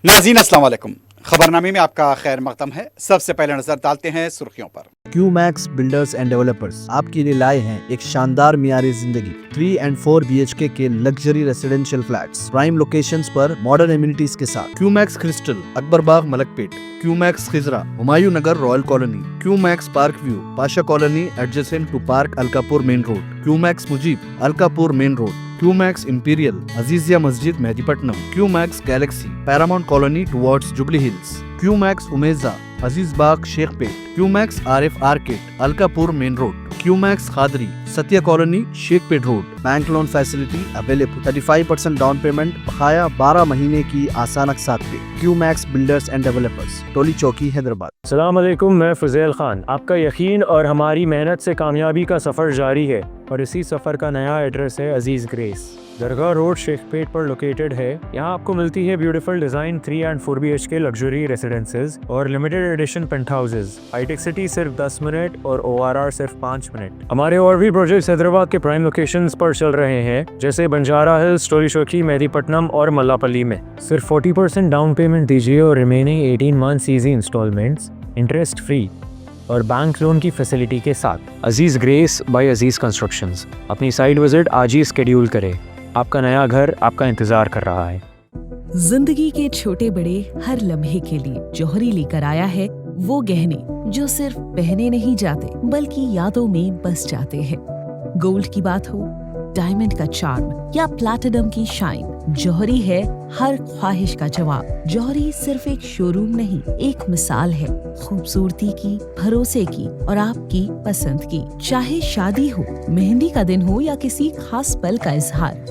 नाज़रीन अस्सलाम वालेकुम। खबरनामे में आपका खैर मकदम है। सबसे पहले नजर डालते हैं सुर्खियों पर। क्यूमैक्स बिल्डर्स एंड डेवलपर्स आपके लिए लाए हैं एक शानदार मियारी जिंदगी 3 and 4 BHK के luxury residential flats prime locations पर मॉडर्न एमिनिटीज के साथ। Qmax Crystal, Akbarbagh, Malakpet. Qmax Khizra, Humayun Nagar, Royal Colony. Qmax Park View, Pasha Colony adjacent to park Alkapur Main Road. Qmax Mujeeb, Alkapur Main Road. Qmax Imperial, Azizia Masjid, Mehdipatnam. Qmax Galaxy, Paramount Colony towards Jubilee Hills. Qmax उमेजा, Aziz Bagh, Shaikpet. Qmax RF Arcade, Alkapur Main Road. Qmax Khadri, Satya Colony, Shaikpet Road. Bank loan facility available. 35% down payment, बकाया 12 महीने की आसान अक़सात पे। QMax builders and developers, टोली चौकी, हैदराबाद। अस्सलाम वालेकुम, मैं फुज़ैल खान। आपका यकीन और हमारी मेहनत से कामयाबी का सफ़र जारी है और इसी सफ़र का नया एड्रेस है अजीज़ ग्रेस। दरगाह रोड, शेखपेट पर लोकेटेड है। यहाँ आपको मिलती है beautiful design 3 and 4 BHK luxury residences और लिमिटेड एडिशन पेंट हाउसेज। हाईटेक सिटी सिर्फ 10 मिनट और ORR सिर्फ 5 मिनट। हमारे और भी प्रोजेक्ट्स हैदराबाद के प्राइम लोकेशंस पर चल रहे हैं, जैसे बंजारा हिल्स, टोली चौकी, मेहदीपट्टनम और मल्लापल्ली में। सिर्फ 40% डाउन पेमेंट दीजिए और remaining 18 months easy instalments interest free और बैंक लोन की फैसिलिटी के साथ। Aziz grace by Aziz constructions. अपनी साइट विजिट आज ही स्केड्यूल करें। आपका नया घर आपका इंतजार कर रहा है। जिंदगी के छोटे बड़े हर लम्हे के लिए जौहरी लेकर आया है वो गहने जो सिर्फ पहने नहीं जाते बल्कि यादों में बस जाते हैं। गोल्ड की बात हो, डायमंड का चार्म या प्लैटिनम की शाइन, जौहरी है हर ख्वाहिश का जवाब। जौहरी सिर्फ एक शोरूम नहीं, एक मिसाल है खूबसूरती की, भरोसे की और आपकी पसंद की। चाहे शादी हो, मेहंदी का दिन हो या किसी खास पल का इजहार,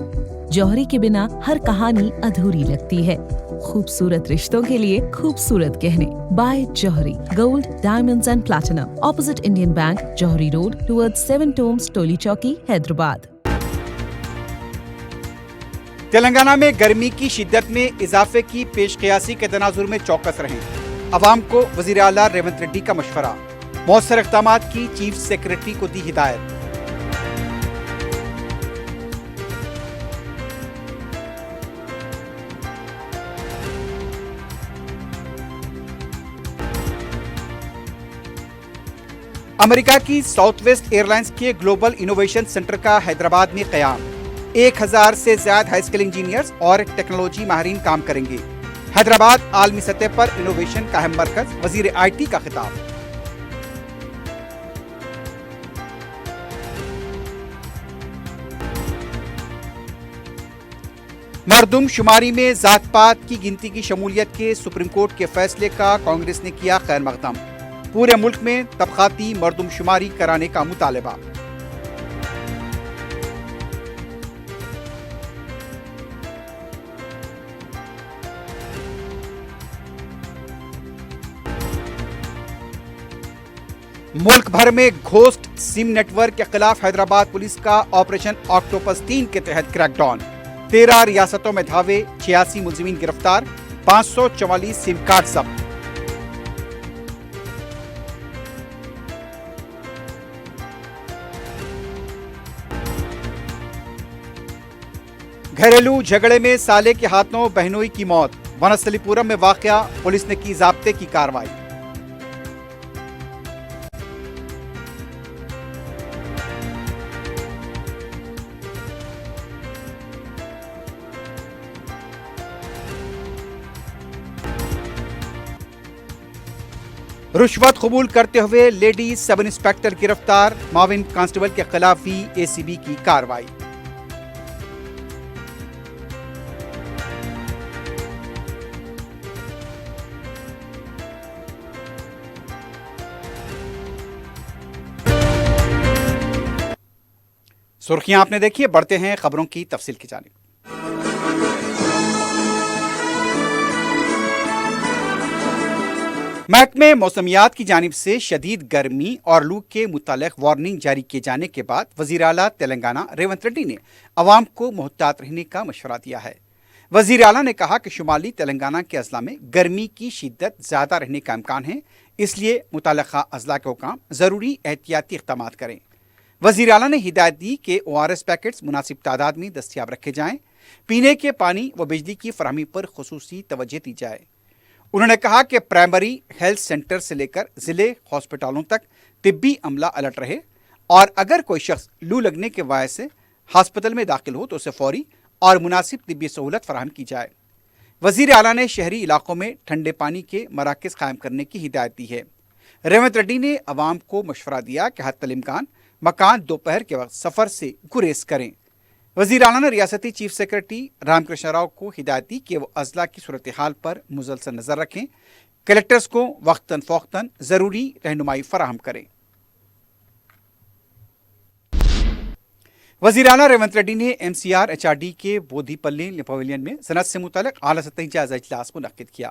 जौहरी के बिना हर कहानी अधूरी लगती है। खूबसूरत रिश्तों के लिए खूबसूरत गहने by Jauhari. Gold, diamonds and platinum, opposite Indian Bank, Jauhari Road towards 7 Tombs, Toli Chowki, Hyderabad. Telangana में गर्मी की शिद्दत में इजाफे की पेशकयासी के तनाजुर में चौकस रहें। अवाम को वज़ीर आला रेवंत रेड्डी का मशवरा। मौसर इक़दामात की चीफ सेक्रेटरी को दी हिदायत। अमेरिका की साउथ वेस्ट एयरलाइंस के ग्लोबल इनोवेशन सेंटर का हैदराबाद में क़याम। 1000 से ज्यादा हाई स्किल इंजीनियर्स और टेक्नोलॉजी माहिरीन काम करेंगे। हैदराबाद आलमी सतह पर इनोवेशन का अहम मरकज, वजीर IT का खिताब। मरदुम शुमारी में जात पात की गिनती की शमूलियत के सुप्रीम कोर्ट के फैसले का कांग्रेस ने किया खैर मकदम। पूरे मुल्क में तबकाती मरदुम शुमारी कराने का मुतालबा। मुल्क भर में घोस्ट सिम नेटवर्क के खिलाफ हैदराबाद पुलिस का ऑपरेशन ऑक्टोपस 3 के तहत क्रैकडाउन। 13 रियासतों में धावे, 86 मुलजिमीन गिरफ्तार, 544 सिम कार्ड जब्त। घरेलू झगड़े में साले के हाथों बहनोई की मौत। वनस्थलीपुरम में वाकया, पुलिस ने की जाब्ते की कार्रवाई। रुश्वत कबूल करते हुए लेडी सब इंस्पेक्टर गिरफ्तार। माविन कांस्टेबल के खिलाफ भी ACB की कार्रवाई। सुर्खियां आपने देखी है, बढ़ते हैं खबरों की तफसील की जानिब। महकमे मौसमियात की जानिब से शदीद गर्मी और लू के मुतालिक वार्निंग जारी किए जाने के बाद वज़ीर आला तेलंगाना रेवंत रेड्डी ने अवाम को मोहतात रहने का मशवरा दिया है। वज़ीर आला ने कहा कि शुमाली तेलंगाना के अजला में गर्मी की शिद्दत ज़्यादा रहने का इम्कान है, इसलिए मुतल्लिक़ा अजला के हुकाम ज़रूरी एहतियाती इक़दामात करें। वज़ीर आला ने हिदायत दी कि ORS पैकेट्स मुनासिब तादाद में दस्तियाब रखे जाएं। پینے کے پانی و بجلی کی فراہمی پر خصوصی توجہ دی جائے۔ انہوں نے کہا کہ پرائمری ہیلتھ سینٹر سے لے کر ضلع ہاسپٹلوں تک طبی عملہ الرٹ رہے اور اگر کوئی شخص لو لگنے کے باعث سے ہسپتال میں داخل ہو تو اسے فوری اور مناسب طبی سہولت فراہم کی جائے۔ وزیر اعلیٰ نے شہری علاقوں میں ٹھنڈے پانی کے مراکز قائم کرنے کی ہدایت دی ہے۔ ریونت ریڈی نے عوام کو مشورہ دیا کہ حتی الامکان مکان دوپہر کے وقت سفر سے گریز کریں۔ وزیر اعلیٰ نے ریاستی چیف سیکرٹری رام کرشن راؤ کو ہدایت دی کہ وہ اضلاع کی صورتحال پر مسلسل نظر رکھیں، کلکٹرز کو وقتاً فوقتاً ضروری رہنمائی فراہم کریں۔ وزیر اعلیٰ ریونت ریڈی نے MCR-HRD کے بودھی پلی پویلین میں صنعت سے متعلق اعلیٰ سطحی جائزہ اجلاس منعقد کیا۔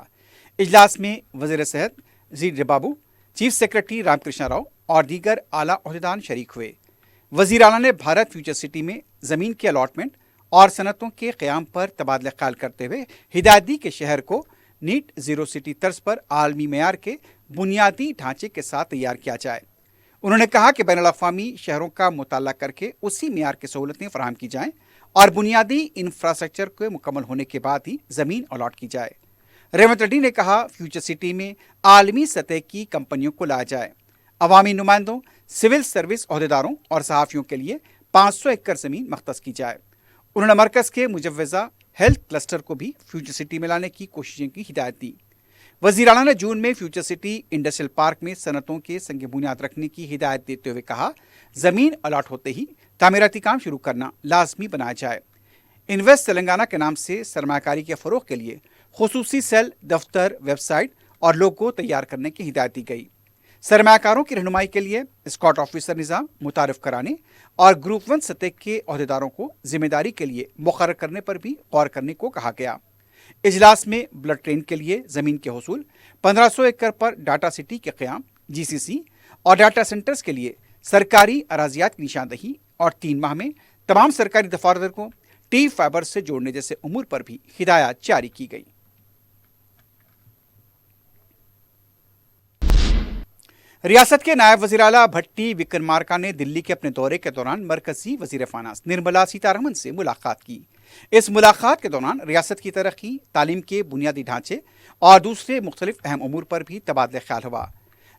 اجلاس میں وزیر صحت جی بابو، چیف سیکرٹری رام کرشن راؤ اور دیگر اعلیٰ عہدیدان شریک ہوئے۔ وزیر اعلیٰ نے بھارت فیوچر سٹی میں زمین کے الاٹمنٹ اور صنعتوں کے قیام پر تبادلہ خیال کرتے ہوئے ہدایت دی کہ شہر کو نیٹ زیرو سٹی طرز پر عالمی معیار کے بنیادی ڈھانچے کے ساتھ تیار کیا جائے۔ انہوں نے کہا کہ بین الاقوامی شہروں کا مطالعہ کر کے اسی معیار کی سہولتیں فراہم کی جائیں اور بنیادی انفراسٹرکچر کے مکمل ہونے کے بعد ہی زمین الاٹ کی جائے۔ ریونت ریڈی نے کہا فیوچر سٹی میں عالمی سطح کی کمپنیوں کو لایا جائے، عوامی نمائندوں، سول سروس عہدیداروں اور صحافیوں کے لیے 500 ایکڑ زمین مختص کی جائے۔ انہوں نے مرکز کے مجوزہ ہیلتھ کلسٹر کو بھی فیوچر سٹی میں لانے کی کوششوں کی ہدایت دی۔ وزیر اعلیٰ نے جون میں فیوچر سٹی انڈسٹریل پارک میں صنعتوں کے سنگ بنیاد رکھنے کی ہدایت دیتے ہوئے کہا زمین الاٹ ہوتے ہی تعمیراتی کام شروع کرنا لازمی بنایا جائے۔ انویسٹ تلنگانہ کے نام سے سرمایہ کاری کے فروغ کے لیے خصوصی سیل، دفتر، ویب سائٹ اور لوگو تیار کرنے کی ہدایت دی گئی۔ سرمایہ کاروں کی رہنمائی کے لیے اسکاٹ آفیسر نظام متعارف کرانے اور گروپ 1 سطح کے عہدیداروں کو ذمہ داری کے لیے مقرر کرنے پر بھی غور کرنے کو کہا گیا۔ اجلاس میں بلٹ ٹرین کے لیے زمین کے حصول، 1500 ایکڑ پر ڈاٹا سٹی کے قیام، GCC اور ڈاٹا سینٹرز کے لیے سرکاری اراضیات کی نشاندہی اور 3 ماہ میں تمام سرکاری دفاتر کو ٹی فائبر سے جوڑنے جیسے امور پر بھی ہدایات جاری کی گئی۔ ریاست کے نائب وزیر اعلیٰ بھٹی وکرمارکا نے دلی کے اپنے دورے کے دوران مرکزی وزیر فائنانس نرملا سیتارمن سے ملاقات کی۔ اس ملاقات کے دوران ریاست کی ترقی، تعلیم کے بنیادی ڈھانچے اور دوسرے مختلف اہم امور پر بھی تبادلہ خیال ہوا۔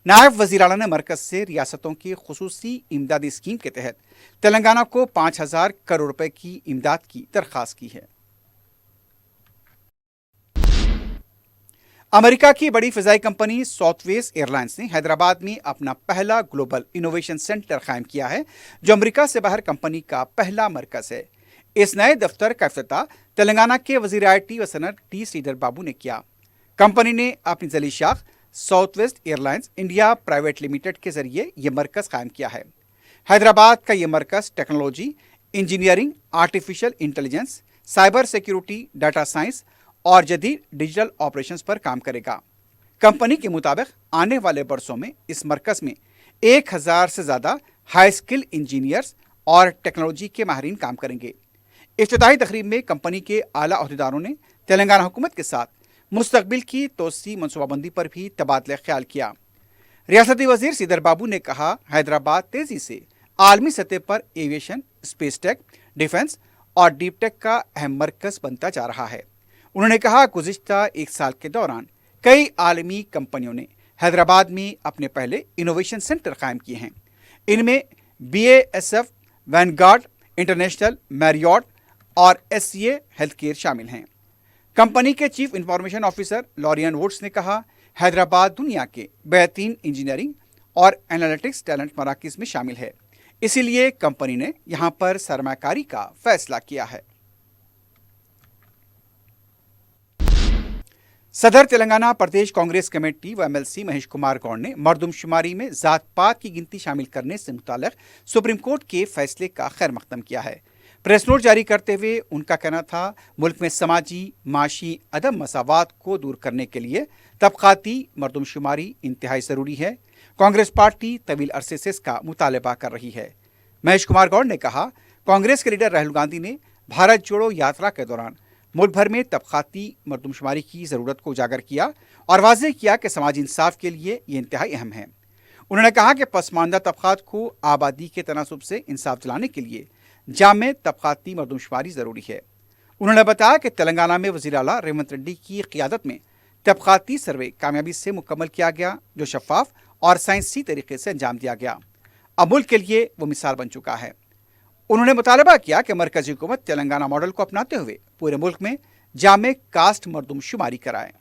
نائب وزیر اعلیٰ نے مرکز سے ریاستوں کی خصوصی امدادی اسکیم کے تحت تلنگانہ کو 5000 کروڑ روپے کی امداد کی درخواست کی ہے۔ امریکہ کی بڑی فضائی کمپنی ساؤتھ ویسٹ ایئر لائنز نے حیدرآباد میں اپنا پہلا گلوبل انوویشن سینٹر قائم کیا ہے، جو امریکہ سے باہر کمپنی کا پہلا مرکز ہے۔ اس نئے دفتر کا افتتاح تلنگانہ کے وزیر IT و صنعت ٹی سریدھر بابو نے کیا۔ کمپنی نے اپنی ذیلی شاخ Southwest Airlines India private limited کے ذریعے یہ مرکز قائم کیا ہے۔ حیدرآباد کا یہ مرکز technology, engineering, artificial intelligence, cyber security, data science اور جدید ڈیجیٹل آپریشنز پر کام کرے گا۔ کمپنی کے مطابق آنے والے برسوں میں اس مرکز میں 1000 سے زیادہ ہائی اسکل انجینئرز اور ٹیکنالوجی کے ماہرین کام کریں گے۔ افتتاحی تقریب میں کمپنی کے اعلیٰ عہدیداروں نے تلنگانہ حکومت کے ساتھ مستقبل کی توسیع منصوبہ بندی پر بھی تبادلہ خیال کیا۔ ریاستی وزیر سریدھر بابو نے کہا حیدرآباد تیزی سے عالمی سطح پر ایویشن، اسپیس ٹیک، ڈیفنس اور ڈیپ ٹیک کا اہم مرکز بنتا جا رہا ہے۔ انہوں نے کہا گزشتہ 1 سال کے دوران کئی عالمی کمپنیوں نے حیدرآباد میں اپنے پہلے انوویشن سینٹر قائم کیے ہیں۔ ان میں BASF، وینگارڈ انٹرنیشنل، میریوٹ اور SCA ہیلتھ کیئر شامل ہیں۔ کمپنی کے chief information officer Lauren woods نے کہا حیدرآباد دنیا کے بہترین انجینئرنگ اور انالیٹکس ٹیلنٹ مراکز میں شامل ہے، اسی لیے کمپنی نے یہاں پر سرمایہ کاری کا فیصلہ کیا ہے۔ صدر تلنگانہ پردیش کانگریس کمیٹی و MLC مہیش کمار گوڑ نے مردم شماری میں ذات پات کی گنتی شامل کرنے سے متعلق سپریم کورٹ کے فیصلے کا خیر مقدم کیا ہے۔ پریس نوٹ جاری کرتے ہوئے ان کا کہنا تھا ملک میں سماجی، معاشی عدم مساوات کو دور کرنے کے لیے طبقاتی مردم شماری انتہائی ضروری ہے۔ کانگریس پارٹی طویل عرصے سے اس کا مطالبہ کر رہی ہے۔ مہیش کمار گوڑ نے کہا کانگریس کے لیڈر راہل گاندھی نے بھارت جوڑو یاترا کے دوران ملک بھر میں طبقاتی مردم شماری کی ضرورت کو اجاگر کیا اور واضح کیا کہ سماجی انصاف کے لیے یہ انتہائی اہم ہے۔ انہوں نے کہا کہ پسماندہ طبقات کو آبادی کے تناسب سے انصاف دلانے کے لیے جامع طبقاتی مردم شماری ضروری ہے۔ انہوں نے بتایا کہ تلنگانہ میں وزیر اعلیٰ ریونت ریڈی کی قیادت میں طبقاتی سروے کامیابی سے مکمل کیا گیا، جو شفاف اور سائنسی طریقے سے انجام دیا گیا۔ اب ملک کے لیے وہ مثال بن چکا ہے۔ انہوں نے مطالبہ کیا کہ مرکزی حکومت تلنگانہ ماڈل کو اپناتے ہوئے پورے ملک میں جامع کاسٹ مردم شماری کرائے۔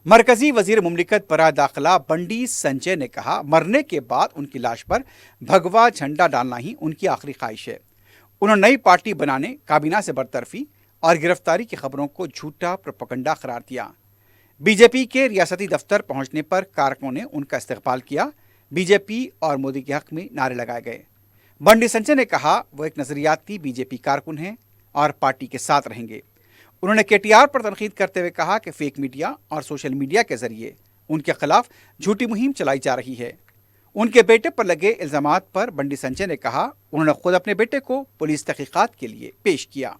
مرکزی وزیر مملکت برائے داخلہ بنڈی سنجے نے کہا، مرنے کے بعد ان کی لاش پر بھگوا جھنڈا ڈالنا ہی ان کی آخری خواہش ہے۔ انہوں نے نئی پارٹی بنانے، کابینہ سے برطرفی اور گرفتاری کی خبروں کو جھوٹا پروپیگنڈا قرار دیا۔ بی جے پی کے ریاستی دفتر پہنچنے پر کارکنوں نے ان کا استقبال کیا۔ بی جے پی اور مودی کے حق میں نعرے لگائے گئے۔ بنڈی سنجے نے کہا وہ ایک نظریاتی بی جے پی کارکن ہیں اور پارٹی کے ساتھ رہیں گے۔ انہوں نے کے ٹی آر پر تنقید کرتے ہوئے کہا کہ فیک میڈیا اور سوشل میڈیا کے ذریعے ان کے خلاف جھوٹی مہم چلائی جا رہی ہے۔ ان کے بیٹے پر لگے الزامات پر بنڈی سنجے نے کہا انہوں نے خود اپنے بیٹے کو پولیس تحقیقات کے لیے پیش کیا۔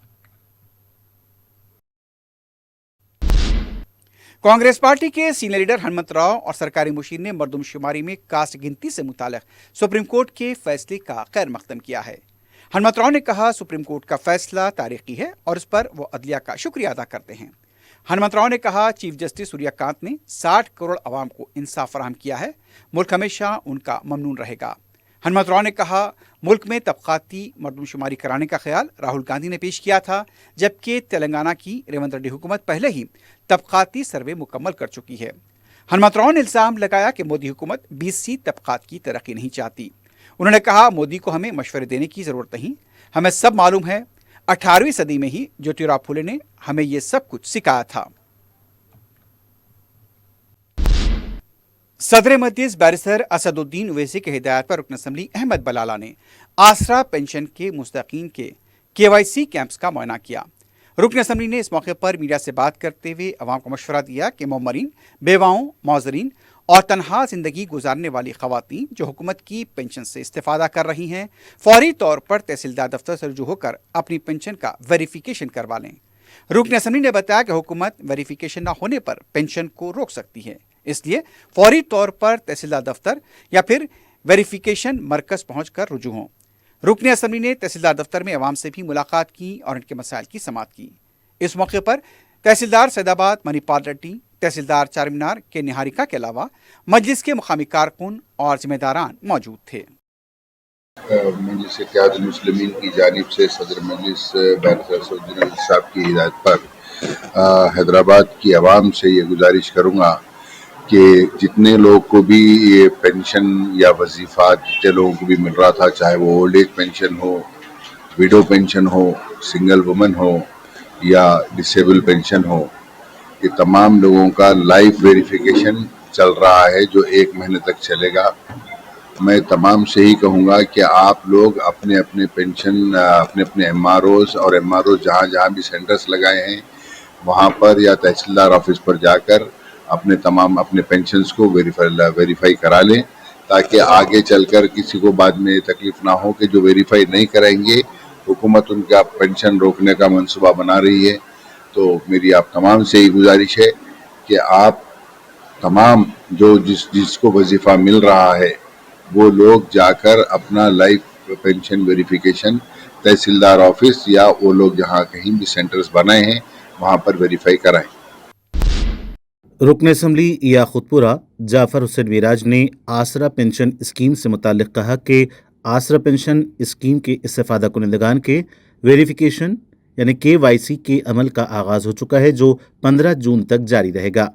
کانگریس پارٹی کے سینئر لیڈر ہنمنت راؤ اور سرکاری مشیر نے مردم شماری میں کاسٹ گنتی سے متعلق سپریم کورٹ کے فیصلے کا خیر مقدم کیا ہے۔ ہنمنت راؤ نے کہا سپریم کورٹ کا فیصلہ تاریخی ہے اور اس پر وہ عدلیہ کا شکریہ ادا کرتے ہیں۔ ہنمنت راؤ نے کہا چیف جسٹس سوریا کانت نے 60 کروڑ عوام کو انصاف فراہم کیا ہے، ملک ہمیشہ ان کا ممنون رہے گا۔ ہنمنت راؤ نے کہا ملک میں طبقاتی مردم شماری کرانے کا خیال راہل گاندھی نے پیش کیا تھا، جبکہ تلنگانہ کی ریونت ریڈی حکومت پہلے ہی طبقاتی سروے مکمل کر چکی ہے۔ ہنمنت راؤ نے الزام لگایا کہ مودی حکومت BC طبقات کی ترقی نہیں چاہتی۔ انہوں نے کہا مودی کو ہمیں مشورے دینے کی ضرورت نہیں، ہمیں سب معلوم ہے، 18ویں صدی میں ہی جیوتیراؤ پھولے نے ہمیں یہ سب کچھ سکھایا تھا۔ صدر مجلس بیرسٹر اسد الدین اویسی کی ہدایت پر رکن اسمبلی احمد بلالہ نے آسرا پینشن کے مستحقین کے KYC کیمپس کا معائنہ کیا۔ رکن اسمبلی نے اس موقع پر میڈیا سے بات کرتے ہوئے عوام کو مشورہ دیا کہ معمرین، بیواؤں، معذرین اور تنہا زندگی گزارنے والی خواتین جو حکومت کی پینشن سے استفادہ کر رہی ہیں، فوری طور پر تحصیلدار دفتر سے رجوع ہو کر اپنی پینشن کا ویریفیکیشن کروا لیں۔ رکن اسمبلی نے بتایا کہ حکومت ویریفیکیشن نہ ہونے پر پینشن کو روک سکتی ہے، اس لیے فوری طور پر تحصیلدار دفتر یا پھر ویریفیکیشن مرکز پہنچ کر رجوع ہوں۔ رکن اسمبلی نے تحصیلدار دفتر میں عوام سے بھی ملاقات کی اور ان کے مسائل کی سماعت کی۔ اس موقع پر تحصیلدار سید آباد منی پال ریڈی، تحصیلدار چار مینار کے نہاریکا کے علاوہ مجلس کے مقامی کارکن اور ذمہ داران موجود تھے۔ مجلس اتحاد المسلمین کی جانب سے صدر مجلس بیرسٹر اسد الدین اویسی صاحب کی ہدایت پر حیدرآباد کی عوام سے یہ گزارش کروں گا کہ جتنے لوگ کو بھی یہ پینشن یا وظیفہ جتنے لوگوں کو بھی مل رہا تھا، چاہے وہ اولڈ ایج پینشن ہو، ویڈو پینشن ہو، سنگل وومن ہو یا ڈسیبل پینشن ہو، یہ تمام لوگوں کا لائف ویریفیکیشن چل رہا ہے جو 1 مہینے تک چلے گا۔ میں تمام سے ہی کہوں گا کہ آپ لوگ اپنے اپنے پینشن اپنے MROs اور MRO جہاں بھی سینٹرز لگائے ہیں وہاں پر یا تحصیلدار آفس پر جا کر اپنے پینشنز کو ویریفائی کرا لیں، تاکہ آگے چل کر کسی کو بعد میں تکلیف نہ ہو کہ جو ویریفائی نہیں کریں گے حکومت ان کا پینشن روکنے کا منصوبہ بنا رہی ہے۔ تو میری آپ تمام سے یہ گزارش ہے کہ آپ تمام جو جس کو وظیفہ مل رہا ہے وہ لوگ جا کر اپنا لائف پینشن ویریفیکیشن تحصیلدار آفس یا وہ لوگ جہاں کہیں بھی سینٹرز بنائے ہیں وہاں پر ویریفائی کرائیں۔ رکن اسمبلی یاقوت پورہ جعفر حسین میراج نے آسرا پینشن اسکیم سے متعلق کہا کہ آسرا پینشن اسکیم کے استفادہ کنندگان کے ویریفیکیشن یعنی KYC کے عمل کا آغاز ہو چکا ہے جو 15 جون تک جاری رہے گا۔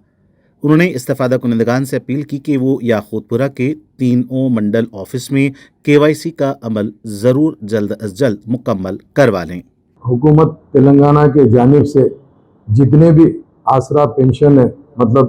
انہوں نے استفادہ کنندگان سے اپیل کی کہ وہ یاقوت پورہ کے 3 منڈل آفس میں KYC کا عمل ضرور جلد از جلد مکمل کروا لیں۔ حکومت تلنگانہ کے جانب سے جتنے بھی آسرا پینشن ہے، مطلب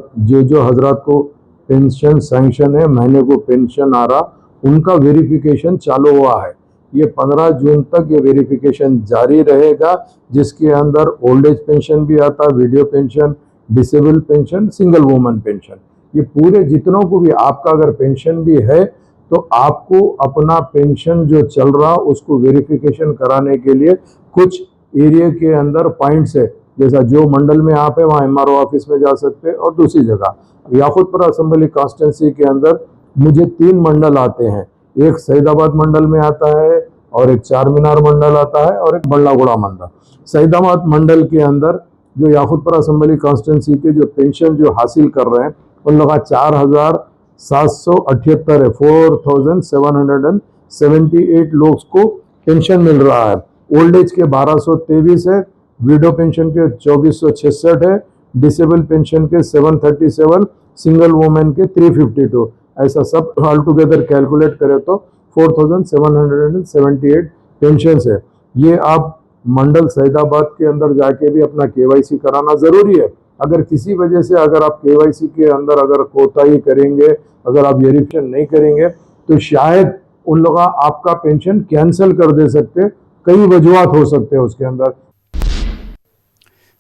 جو حضرات کو پینشن سینکشن ہے، مہینے کو پینشن آ رہا، ان کا ویریفیکیشن چالو ہوا ہے۔ یہ 15 جون تک یہ ویریفیکیشن جاری رہے گا، جس کے اندر اولڈ ایج پینشن بھی آتا، widow pension, disable pension, single woman pension, یہ پورے جتنوں کو بھی آپ کا اگر پینشن بھی ہے تو آپ کو اپنا پینشن جو چل رہا اس کو ویریفیکیشن کرانے کے لیے کچھ ایریا کے اندر پوائنٹس ہے، جیسا جو منڈل میں آپ ہے وہاں MRO آفس میں جا سکتے، اور دوسری جگہ یاقوت پورہ اسمبلی کانسٹیٹنسی کے اندر مجھے 3 منڈل آتے ہیں، ایک سید آباد منڈل میں آتا ہے، और एक चार मीनार मंडल आता है और एक बल्लागुड़ा मंडल। सईदाबाद मंडल के अंदर जो याकुतपुर असेंबली कॉन्स्टिट्यूंसी के जो पेंशन जो हासिल कर रहे हैं उन लोग 4,778 है, 4,778 लोग को पेंशन मिल रहा है। ओल्ड एज के 1223 है, विडो पेंशन के 2466 है, डिसेबल पेंशन के 737, सिंगल वुमेन के 352। ऐसा सब ऑल टुगेदर कैलकुलेट करें तो 4,778 पेंशन है। ये आप मंडल सईदाबाद के अंदर जाके भी अपना केवाईसी कराना ज़रूरी है। अगर किसी वजह से अगर आप केवाईसी के अंदर अगर कोताही करेंगे, अगर आप वेरिफिकेशन नहीं करेंगे तो शायद उन लोग आपका पेंशन कैंसिल कर दे सकते। कई वजूहत हो सकते हैं उसके अंदर।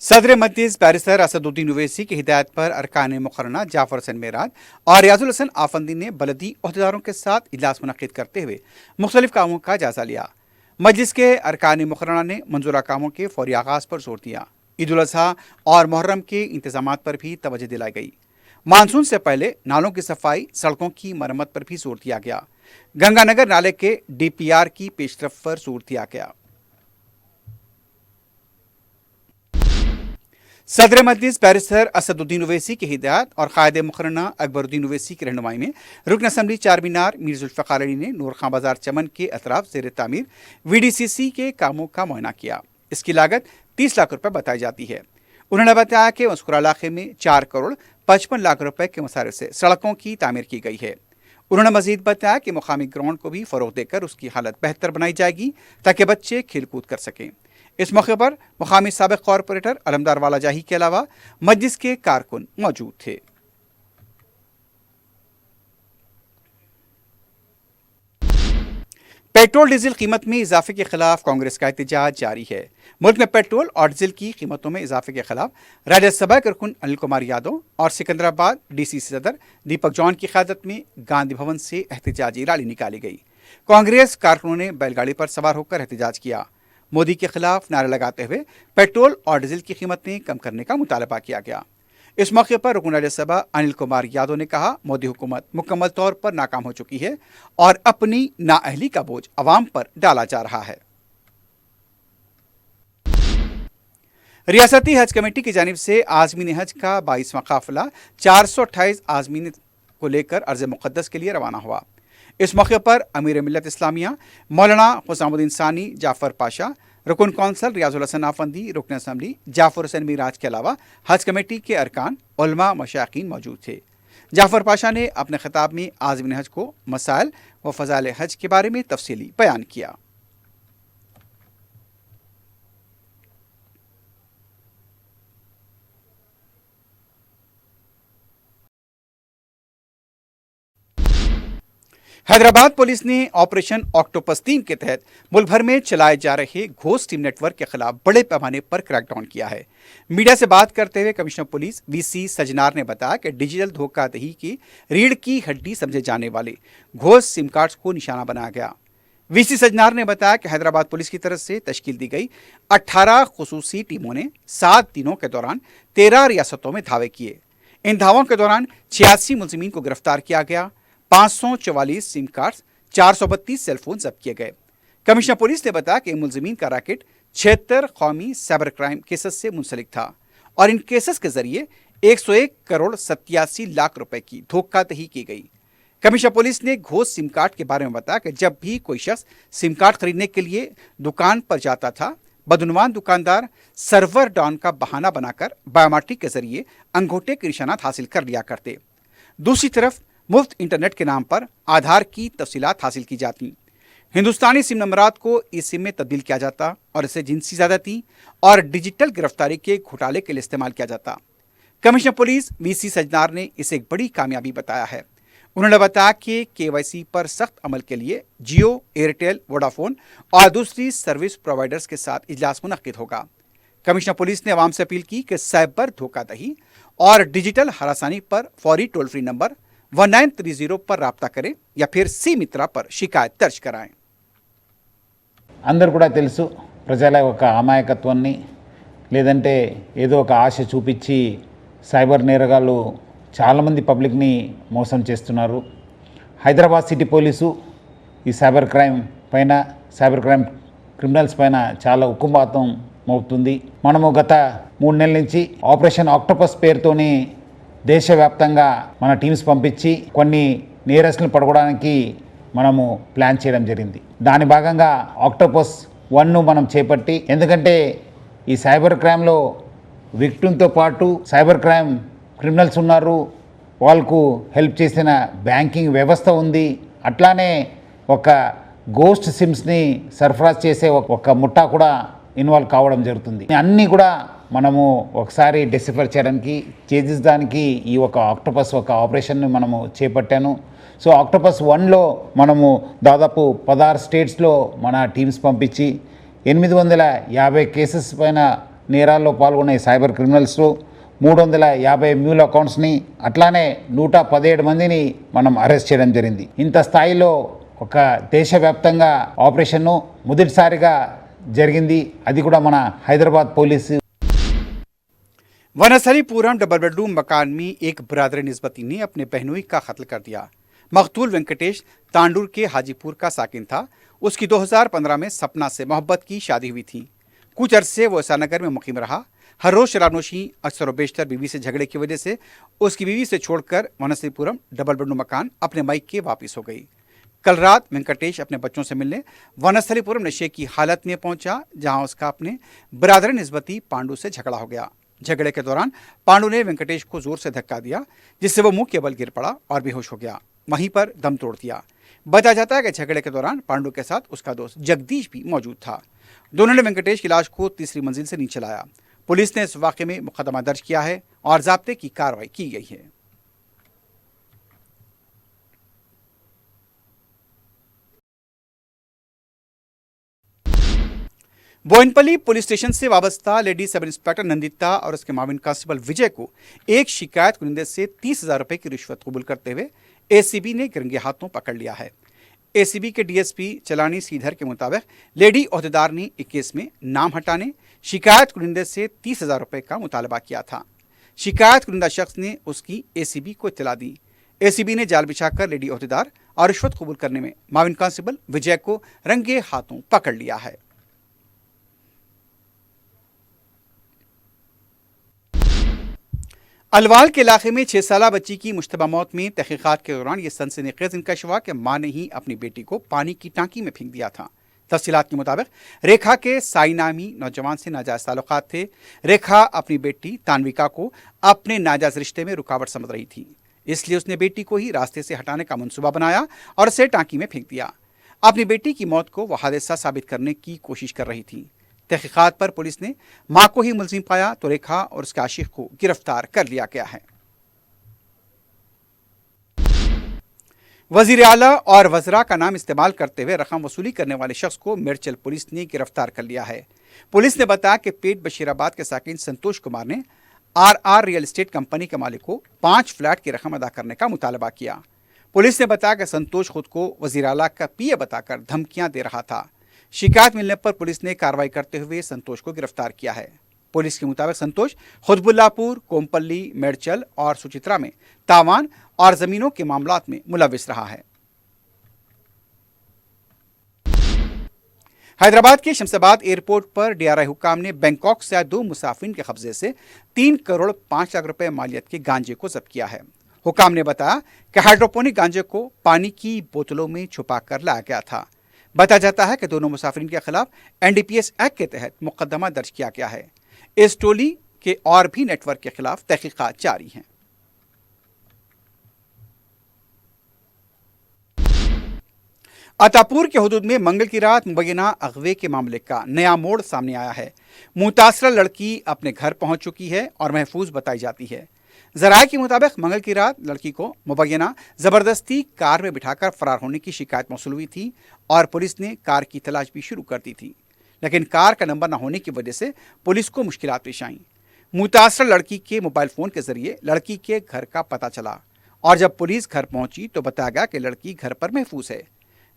सदर मजलिस बैरिस्टर असदुद्दीन ओवैसी की हिदायत पर अरकान मुकर्रना जाफर हसन मेराज और रियाजुल हसन आफंदी ने बलदी ओहदेदारों के साथ इजलास मुनक्किद करते हुए मुख्तलिफ कामों का जायजा लिया। मजलिस के अरकान मुकर्रना ने मंजूरा कामों के फौरी आगाज पर जोर दिया। ईद उल अजहा और मुहर्रम के इंतजामात पर भी तवज्जो दिलाई गई। मानसून से पहले नालों की सफाई, सड़कों की मरम्मत पर भी जोर दिया गया। गंगानगर नाले के DPR की पेशरफ पर जोर दिया गया। सदर मजलिस बैरिस्टर असदुद्दीन ओवैसी की हिदायत और कायद मुकर्रना अकबरुद्दीन ओवैसी की रहनुमाई में रुकन असम्बली चार मीनार मीर जुल्फ़िकार अली ने नूर खां बाजार चमन के अतराफ ज़ेर तामीर VDCC के कामों का मुआयना किया। इसकी लागत 30 लाख रुपए बताई जाती है। उन्होंने बताया कि मज़कूरा इलाके में 4 करोड़ 55 लाख रुपए के मसारिफ से सड़कों की तामीर की गई है। उन्होंने मजीद बताया कि मुकामी ग्राउंड को भी फ़रोग़ देकर उसकी हालत बेहतर बनाई जाएगी ताकि बच्चे खेल कूद कर सकें। इस मौके पर मुकामी साबिक़ कॉरपोरेटर अलमदार वाला जाही के अलावा मजलिस के कारकुन मौजूद थे। पेट्रोल डीजल कीमत में इजाफे के खिलाफ कांग्रेस का एहतजाज जारी है। मुल्क में पेट्रोल और डीजल की कीमतों में इजाफे के खिलाफ राज्यसभा के रुकन अनिल कुमार यादव और सिकंदराबाद DCC सदर दीपक जॉन की क़यादत में गांधी भवन से एहतजाजी रैली निकाली गई। कांग्रेस कारकुनों ने बैलगाड़ी पर सवार होकर एहतजाज किया। मोदी के खिलाफ नारे लगाते हुए पेट्रोल और डीजल की कीमतें कम करने का मुतालबा किया गया। इस मौके पर रुकन राज्यसभा अनिल कुमार यादव ने कहा, मोदी हुकूमत मुकम्मल तौर पर नाकाम हो चुकी है और अपनी नाअहली का बोझ अवाम पर डाला जा रहा है। रियासती हज कमेटी की जानिब से आज़मीन हज का 22वां काफिला 428 आज़मीन को लेकर अर्ज़ मुक़द्दस के लिए रवाना हुआ। इस मौके पर अमीर मिल्लत इस्लामिया मौलाना हुसामुद्दीन सानी जाफ़र पाशा, रुकन कौंसल रियाजुल हसन आफंदी, रुकन असम्बली जाफ़र हुसैन मिराज के अलावा हज कमेटी के अरकान, उलमा, मशाइखीन मौजूद थे। जाफ़र पाशा ने अपने खिताब में आज़मीन हज को मसाइल व फ़ज़ाइल हज के बारे में तफसीली बयान किया। हैदराबाद पुलिस ने ऑपरेशन ऑक्टोपस 3 के तहत मुल्क भर में चलाए जा रहे घोस्ट टीम नेटवर्क के खिलाफ बड़े पैमाने पर क्रैकडाउन किया है। मीडिया से बात करते हुए कमिश्नर पुलिस VC सजनार ने बताया कि डिजिटल धोखाधड़ी की रीढ़ की हड्डी समझे जाने वाले घोस्ट सिम कार्ड्स को निशाना बनाया गया। VC सजनार ने बताया कि हैदराबाद पुलिस की तरफ से तश्कील दी गई 18 खुसूसी टीमों ने 7 दिनों के दौरान 13 रियासतों में धावे किए। इन धावों के दौरान 86 मुलजिमीन को गिरफ्तार किया गया। 544 सिम कार्ड्स, 432 सेलफोन जब्त किए गए। कमिश्नर पुलिस ने बताया कि मुलजिमीन का रैकेट 76 कौमी साइबर क्राइम केसेस से मुंसलिक था और इन केसेस के जरिए 101 करोड़ 87 लाख रुपए की धोखाधड़ी की गई। कमिश्नर पुलिस ने घोस्ट सिम कार्ड के बारे में बताया कि जब भी कोई शख्स सिम कार्ड खरीदने के लिए दुकान पर जाता था, बदनुमान दुकानदार सर्वर डाउन का बहाना बनाकर बायोमेट्रिक के जरिए अंगूठे के निशानात हासिल कर लिया करते। दूसरी तरफ मुफ्त इंटरनेट के नाम पर आधार की तफसीलात हासिल की जाती, हिंदुस्तानी सिम नंबरात को ई सिम में तब्दील किया जाता और इसे जिनसी ज़्यादती और डिजिटल गिरफ्तारी के घोटाले के लिए इस्तेमाल किया जाता। कमिश्नर पुलिस VC सजनार ने इसे एक बड़ी कामयाबी बताया है। उन्होंने बताया कि KYC पर सख्त अमल के लिए जियो, एयरटेल, वोडाफोन और दूसरी सर्विस प्रोवाइडर्स के साथ इजलास मुनक्किद होगा। कमिश्नर पुलिस ने आवाम से अपील की कि साइबर धोखाधड़ी और डिजिटल हरासानी पर फौरी टोल फ्री नंबर 1930 पर राब्ता करें या फिर सी मित्रा पर शिकायत दर्ज कराएं। అందరూ కూడా తెలుసు, ప్రజల యొక్క అమాయకత్వాన్ని లేదంటే ఏదో ఒక ఆశ చూపించి సైబర్ నేరగాళ్ళు చాలామంది పబ్లిక్ని మోసం చేస్తున్నారు. హైదరాబాద్ సిటీ పోలీసు ఈ సైబర్ క్రైమ్ పైన సైబర్ క్రైమ్ క్రిమినల్స్ పైన చాలా ఉక్కుపాతం మోపుతుంది. మనము గత 3 నెలల నుంచి ఆపరేషన్ ఆక్టోపస్ పేరుతోని దేశవ్యాప్తంగా మన టీమ్స్ పంపించి కొన్ని నేరస్తులను పట్టుకోవడానికి మనము ప్లాన్ చేయడం జరిగింది. దాని భాగంగా ఆక్టోపస్ 1ను మనం చేపట్టి, ఎందుకంటే ఈ సైబర్ క్రైమ్లో విక్టిమ్తో పాటు సైబర్ క్రైమ్ క్రిమినల్స్ ఉన్నారు, వాళ్ళకు హెల్ప్ చేసిన బ్యాంకింగ్ వ్యవస్థ ఉంది, అట్లానే ఒక గోస్ట్ సిమ్స్ని సరఫరా చేసే ఒక ముఠా కూడా ఇన్వాల్వ్ కావడం జరుగుతుంది. అన్నీ కూడా మనము ఒకసారి డెసిఫర్ చేయడానికి ఛేదించడానికి ఈ ఒక ఆక్టోపస్ ఒక ఆపరేషన్ని మనము చేపట్టాను. సో ఆక్టోపస్ 1లో మనము దాదాపు 16 స్టేట్స్లో మన టీమ్స్ పంపించి 850 కేసెస్ పైన నేరాల్లో పాల్గొనే సైబర్ క్రిమినల్స్లో 350 మ్యూల్ అకౌంట్స్ని, అట్లానే 117 మందిని మనం అరెస్ట్ చేయడం జరిగింది. ఇంత స్థాయిలో ఒక దేశవ్యాప్తంగా ఆపరేషన్ను మొదటిసారిగా జరిగింది. అది కూడా మన Hyderabad police. Vanasthalipuram double bedroom मकान में एक बरादर निस्बती ने अपने बहनोई का कत्ल कर दिया। मकतूल वेंकटेश तांडुर के हाजीपुर का साकिन था। उसकी 2015 में सपना से मोहब्बत की शादी हुई थी। कुछ अरसे वो ईसानगर में मुकीम रहा। हर रोज शराबनोशी अक्सर व बेशतर बीवी से झगड़े की वजह से उसकी बीवी से छोड़कर वनस्थलीपुरम डबल बेडरूम मकान अपने मायके वापस हो गई। कल रात वेंकटेश अपने बच्चों से मिलने वनस्थलीपुरम नशे की हालत में पहुंचा, जहां उसका अपने बरादर निस्बती पांडु से झगड़ा हो गया। झगड़े के दौरान पांडु ने वेंकटेश को जोर से धक्का दिया, जिससे वो मुंह के बल गिर पड़ा और बेहोश हो गया। वहीं पर दम तोड़ दिया। बताया जाता है कि झगड़े के दौरान पांडु के साथ उसका दोस्त जगदीश भी मौजूद था। दोनों ने वेंकटेश की लाश को तीसरी मंजिल से नीचे लाया। पुलिस ने इस वाक़े में मुकदमा दर्ज किया है और ज़ाब्ते की कार्रवाई की गई है। बोयनपल्ली पुलिस स्टेशन से वाबस्ता लेडी सब इंस्पेक्टर नंदिता और उसके माविन कांस्टेबल विजय को एक शिकायत कुनिंदे से 30,000 रुपए की रिश्वत कबूल करते हुए एसीबी ने रंगे हाथों पकड़ लिया है। एसीबी के डीएसपी चलानी श्रीधर के मुताबिक लेडी ओहदेदार ने एक केस में नाम हटाने शिकायत कुनिंदे से 30,000 रुपए का मुतालबा किया था। शिकायत कुनिंदा शख्स ने उसकी एसीबी को इत्तला दी। एसीबी ने जाल बिछाकर लेडी ओहदेदार और रिश्वत कबूल करने में माविन कांस्टेबल विजय को रंगे हाथों पकड़ लिया है। अलवाल के इलाके में 6 साला बच्ची की मुश्तबा मौत में तहकीकात के दौरान ये सनसनीखेज इंकशाफ हुआ कि मां ने ही अपनी बेटी को पानी की टांकी में फेंक दिया था। तफसीलात के मुताबिक रेखा के साई नामी नौजवान से नाजायज ताल्लुकात थे। रेखा अपनी बेटी तानविका को अपने नाजायज रिश्ते में रुकावट समझ रही थी, इसलिए उसने बेटी को ही रास्ते से हटाने का मंसूबा बनाया और उसे टांकी में फेंक दिया। अपनी बेटी की मौत को वह हादसा साबित करने की कोशिश कर रही थी। तहकीकात पर पुलिस ने मां को ही मुलजिम पाया तो रेखा और उसके आशिक को गिरफ्तार कर लिया गया है। वजीर आला और वज़रा का नाम इस्तेमाल करते हुए रकम वसूली करने वाले शख्स को मिर्चल पुलिस ने गिरफ्तार कर लिया है। पुलिस ने बताया कि पेट बशीराबाद के साकिन संतोष कुमार ने आरआर रियल एस्टेट कंपनी के मालिक को 5 फ्लैट की रकम अदा करने का मुतालबा किया। पुलिस ने बताया कि संतोष खुद को वजीर आला का पीए बताकर धमकियां दे रहा था। शिकायत मिलने पर पुलिस ने कार्रवाई करते हुए संतोष को गिरफ्तार किया है। पुलिस के मुताबिक संतोष खुदबुल्लापुर, कोमपल्ली, मेडचल और सुचित्रा में तावान और जमीनों के मामलात में मुलविस रहा है। हैदराबाद के शमशाबाद एयरपोर्ट पर डीआरआई हुकाम ने बैंकॉक से आए 2 मुसाफिर के कब्जे से 3 करोड़ 5 लाख रुपए मालियत के गांजे को जब्त किया है। हुकाम ने बताया कि हाइड्रोपोनिक गांजे को पानी की बोतलों में छुपा कर लाया गया था। बताया जाता है कि दोनों मुसाफिरीन के खिलाफ एनडीपीएस एक्ट के तहत मुकदमा दर्ज किया गया है। इस टोली के और भी नेटवर्क के खिलाफ तहकीकात जारी हैं। अतापुर के हुदूद में मंगल की रात मुबैना अगवे के मामले का नया मोड़ सामने आया है। मुतासरा लड़की अपने घर पहुंच चुकी है और महफूज बताई जाती है। जराये के मुताबिक मंगल की रात लड़की को मुबैना जबरदस्ती कार में बिठाकर फरार होने की शिकायत मौसूल हुई थी और पुलिस ने कार की तलाश भी शुरू कर दी थी, लेकिन कार का नंबर न होने की वजह से पुलिस को मुश्किलात पेश आईं। मुतासरा लड़की के मोबाइल फ़ोन के जरिए लड़की के घर का पता चला और जब पुलिस घर पहुंची तो बताया गया कि लड़की घर पर महफूज है।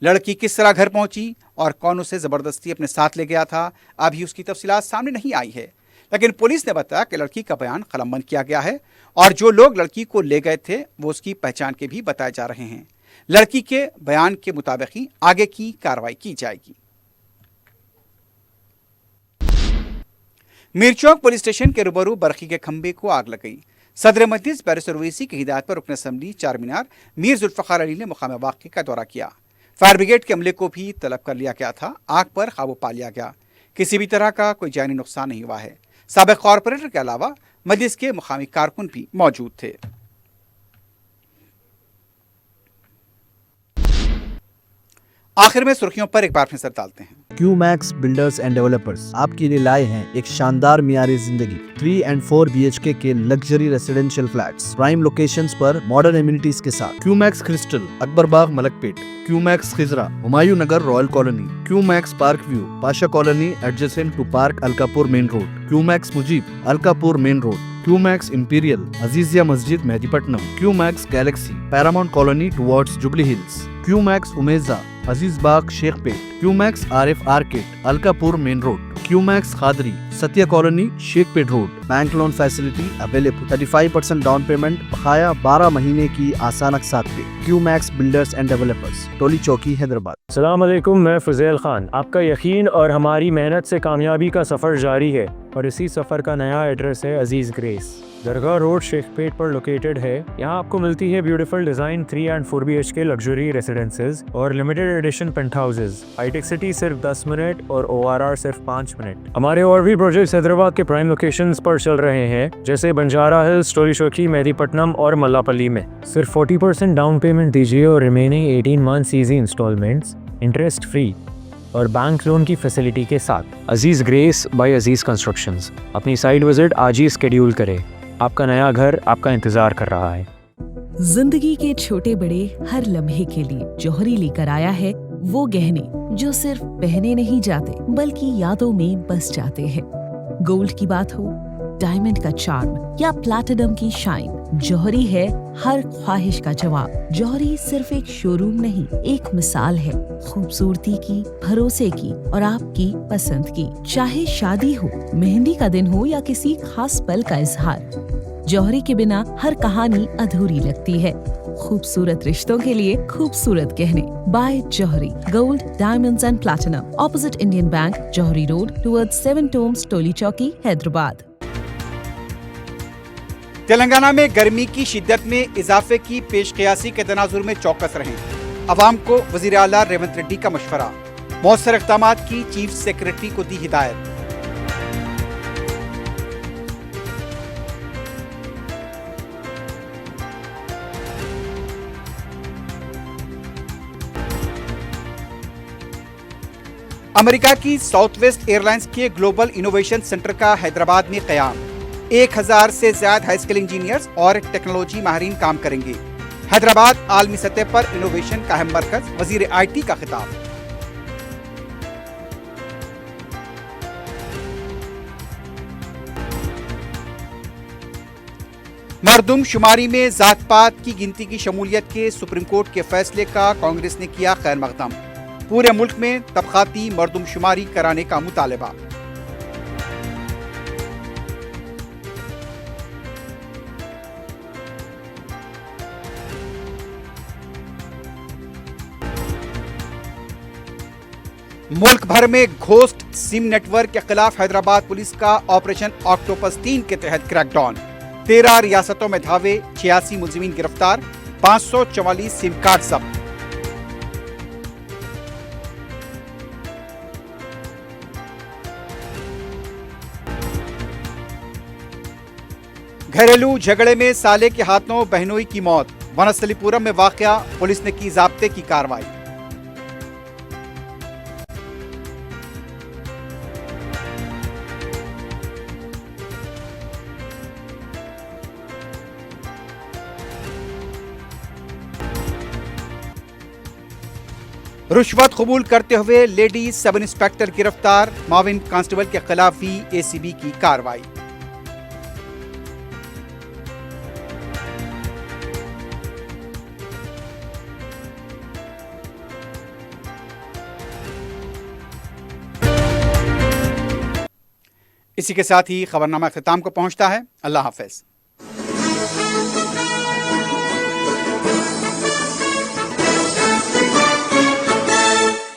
लड़की किस तरह घर पहुंची और कौन उसे ज़बरदस्ती अपने साथ ले गया था, अभी उसकी तफसीलात सामने नहीं आई है, लेकिन पुलिस ने बताया कि लड़की का बयान कलमबंद किया गया है और जो लोग लड़की को ले गए थे वो उसकी पहचान के भी बताए जा रहे हैं। लड़की के बयान के मुताबिक ही आगे की कार्रवाई की जाएगी। मीरचौक पुलिस स्टेशन के रूबरू बरखी के खंबे को आग लग गई। सदर मजलिस बैरिस्टर ओवैसी की हिदायत पर रुकन असम्बली चार मीनार मीर जुल्फकार अली ने मुकाम वाक़े का दौरा किया। फायर ब्रिगेड के अमले को भी तलब कर लिया गया था। आग पर काबू पा लिया गया। किसी भी तरह का कोई जानी नुकसान नहीं हुआ है। साबिक़ कॉरपोरेटर के अलावा मजलिस के मुकामी कारकुन भी मौजूद थे। आखिर में सुर्खियों पर एक बार फिर नजर डालते हैं। क्यूमैक्स बिल्डर्स एंड डेवलपर्स आपके लिए लाए हैं एक शानदार मियारी जिंदगी 3 and 4 BHK के luxury residential flats prime locations पर मॉडर्न एमिनिटीज के साथ। Qmax Crystal, Akbarbagh, Malakpet. Qmax Khizra, Humayun Nagar, Royal Colony. Qmax Park View, Pasha Colony adjacent to park Alkapur Main Road. Qmax Mujeeb, Alkapur Main Road. Qmax Imperial, Azizia Masjid, Mehdipatnam. Qmax Galaxy, Paramount Colony towards Jubilee Hills. Qmax उमेजा, Aziz Bagh, Shaikpet. Qmax Arif Arcade, Alkapur Main Road. Qmax Khadri, Satya Colony, Shaikpet Road. Bank loan facility available. 35% down payment, बकाया 12 महीने की आसान अक़सात पे। QMax builders and developers, टोली चौकी, हैदराबाद। अस्सलाम वालेकुम, मैं फुज़ैल खान। आपका यकीन और हमारी मेहनत से कामयाबी का सफ़र जारी है और इसी सफ़र का नया एड्रेस है अजीज़ ग्रेस। दरगाह रोड, शेखपेट पर लोकेटेड है। यहाँ आपको मिलती है beautiful design 3 and 4 BHK luxury residences और लिमिटेड एडिशन पेंट हाउसेज। हाईटेक सिटी सिर्फ 10 मिनट और ORR सिर्फ 5 मिनट। हमारे और भी प्रोजेक्ट्स हैदराबाद के प्राइम लोकेशंस पर चल रहे हैं, जैसे बंजारा हिल्स, टोली चौकी, मेहदीपट्टनम और मल्लापल्ली में। सिर्फ 40% डाउन पेमेंट दीजिए और remaining 18 months easy instalments interest free और बैंक लोन की फैसिलिटी के साथ। Aziz grace by Aziz constructions. अपनी साइट विजिट आज ही स्केड्यूल करें। आपका नया घर आपका इंतजार कर रहा है। जिंदगी के छोटे बड़े हर लम्हे के लिए जौहरी लेकर आया है वो गहने जो सिर्फ पहने नहीं जाते बल्कि यादों में बस जाते हैं। गोल्ड की बात हो, डायमंड का चार्म या प्लैटिनम की शाइन, जौहरी है हर ख्वाहिश का जवाब। जौहरी सिर्फ एक शोरूम नहीं, एक मिसाल है खूबसूरती की, भरोसे की और आपकी पसंद की। चाहे शादी हो, मेहंदी का दिन हो या किसी खास पल का इजहार, जौहरी के बिना हर कहानी अधूरी लगती है। खूबसूरत रिश्तों के लिए खूबसूरत गहने by Jauhari. Gold, diamonds and platinum, opposite Indian Bank, Jauhari Road, towards 7 Tombs, Toli Chowki, Hyderabad. Telangana में गर्मी की शिद्दत में इजाफे की पेशकयासी के तनाजुर में चौकस रहें। अवाम को वज़ीर आला रेवंत रेड्डी का मशवरा। मौसर इक़दामात की चीफ सेक्रेटरी को दी हिदायत। अमेरिका की साउथ वेस्ट एयरलाइंस के ग्लोबल इनोवेशन सेंटर का हैदराबाद में क़याम। 1000 से ज्यादा हाई स्किल इंजीनियर्स और टेक्नोलॉजी माहिरीन काम करेंगे। हैदराबाद आलमी सतह पर इनोवेशन का अहम मरकज, वजीर IT का खिताब। मरदुम शुमारी में जात पात की गिनती की शमूलियत के सुप्रीम कोर्ट के फैसले का कांग्रेस ने किया खैर मकदम। पूरे मुल्क में तबकाती मरदुम शुमारी कराने का मुतालबा। मुल्क भर में घोस्ट सिम नेटवर्क के खिलाफ हैदराबाद पुलिस का ऑपरेशन ऑक्टोपस 3 के तहत क्रैकडाउन। 13 रियासतों में धावे, 86 मुलजिमीन गिरफ्तार, 544 सिम कार्ड जब्त। घरेलू झगड़े में साले के हाथों बहनोई की मौत। वनस्थलीपुरम में वाकया, पुलिस ने की जाब्ते की कार्रवाई। रुश्वत कबूल करते हुए लेडी सब इंस्पेक्टर गिरफ्तार। माविन कांस्टेबल के खिलाफ भी ACB की कार्रवाई। इसी के साथ ही खबरनामा अख्ताम को पहुंचता है। अल्लाह हाफ़िज़।